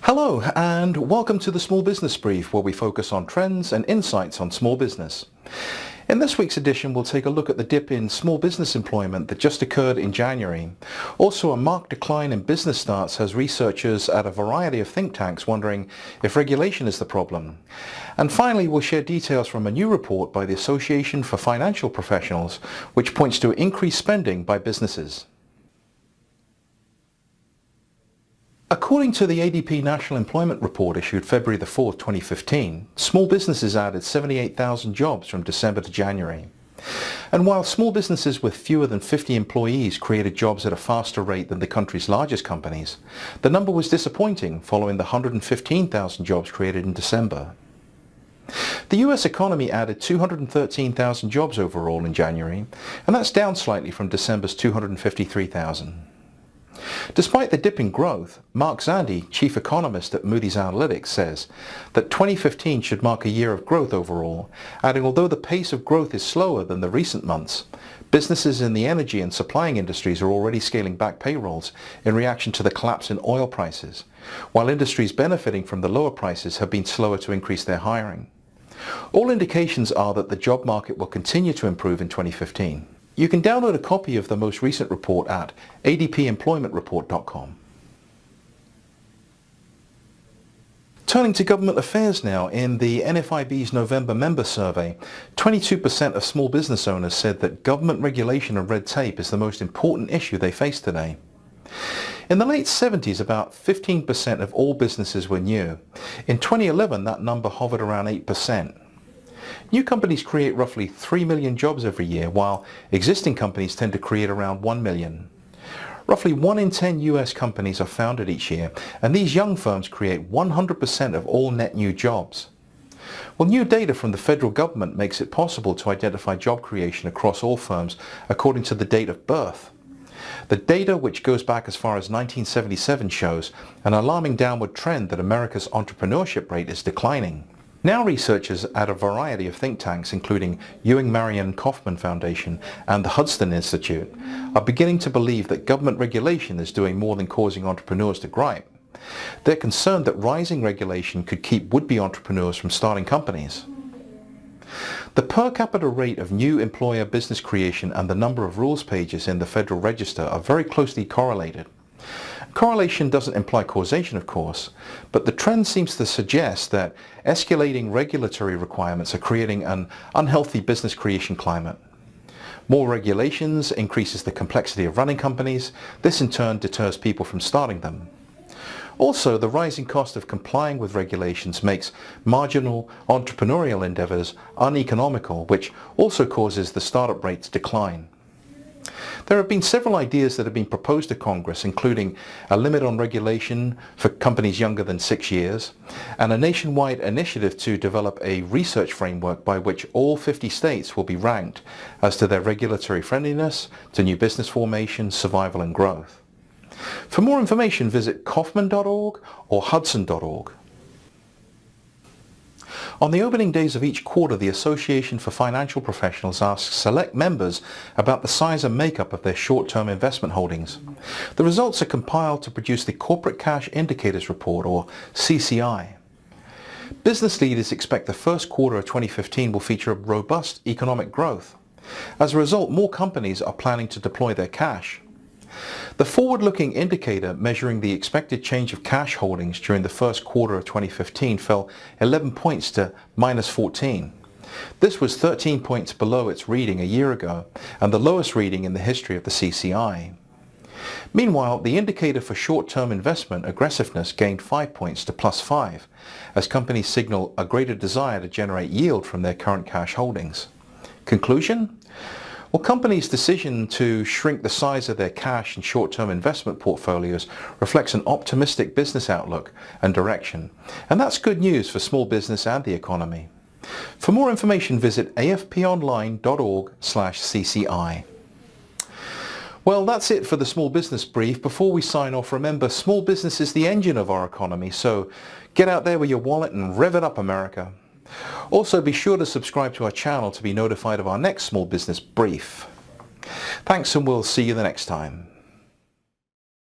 Hello and welcome to the Small Business Brief, where we focus on trends and insights on small business. In this week's edition, we'll take a look at the dip in small business employment that just occurred in January. Also, a marked decline in business starts has researchers at a variety of think tanks wondering if regulation is the problem. And finally, we'll share details from a new report by the Association for Financial Professionals, which points to increased spending by businesses. According to the ADP National Employment Report issued February the 4th, 2015, small businesses added 78,000 jobs from December to January. And while small businesses with fewer than 50 employees created jobs at a faster rate than the country's largest companies, the number was disappointing following the 115,000 jobs created in December. The US economy added 213,000 jobs overall in January, and that's down slightly from December's 253,000. Despite the dip in growth, Mark Zandi, chief economist at Moody's Analytics, says that 2015 should mark a year of growth overall, adding although the pace of growth is slower than the recent months, businesses in the energy and supplying industries are already scaling back payrolls in reaction to the collapse in oil prices, while industries benefiting from the lower prices have been slower to increase their hiring. All indications are that the job market will continue to improve in 2015. You can download a copy of the most recent report at adpemploymentreport.com. Turning to government affairs now, in the NFIB's November member survey, 22% of small business owners said that government regulation and red tape is the most important issue they face today. In the late 70s, about 15% of all businesses were new. In 2011, that number hovered around 8%. New companies create roughly 3 million jobs every year, while existing companies tend to create around 1 million. Roughly 1 in 10 US companies are founded each year, and these young firms create 100% of all net new jobs. Well, new data from the federal government makes it possible to identify job creation across all firms according to the date of birth. The data, which goes back as far as 1977, shows an alarming downward trend that America's entrepreneurship rate is declining. Now researchers at a variety of think tanks, including Ewing Marion Kauffman Foundation and the Hudson Institute, are beginning to believe that government regulation is doing more than causing entrepreneurs to gripe. They're concerned that rising regulation could keep would-be entrepreneurs from starting companies. The per capita rate of new employer business creation and the number of rules pages in the Federal Register are very closely correlated. Correlation doesn't imply causation, of course, but the trend seems to suggest that escalating regulatory requirements are creating an unhealthy business creation climate. More regulations increases the complexity of running companies. This in turn deters people from starting them. Also, the rising cost of complying with regulations makes marginal entrepreneurial endeavors uneconomical, which also causes the startup rate to decline. There have been several ideas that have been proposed to Congress, including a limit on regulation for companies younger than 6 years, and a nationwide initiative to develop a research framework by which all 50 states will be ranked as to their regulatory friendliness to new business formation, survival and growth. For more information, visit Kauffman.org or Hudson.org. On the opening days of each quarter, the Association for Financial Professionals asks select members about the size and makeup of their short-term investment holdings. The results are compiled to produce the Corporate Cash Indicators Report, or CCI. Business leaders expect the first quarter of 2015 will feature robust economic growth. As a result, more companies are planning to deploy their cash. The forward-looking indicator measuring the expected change of cash holdings during the first quarter of 2015 fell 11 points to -14. This was 13 points below its reading a year ago and the lowest reading in the history of the CCI. Meanwhile, the indicator for short-term investment aggressiveness gained 5 points to +5 as companies signal a greater desire to generate yield from their current cash holdings. Conclusion? Well, companies' decision to shrink the size of their cash and short-term investment portfolios reflects an optimistic business outlook and direction, and that's good news for small business and the economy. For more information, visit afponline.org/CCI. Well, that's it for the Small Business Brief. Before we sign off, remember, small business is the engine of our economy, so get out there with your wallet and rev it up, America. Also, be sure to subscribe to our channel to be notified of our next Small Business Brief. Thanks, and we'll see you the next time.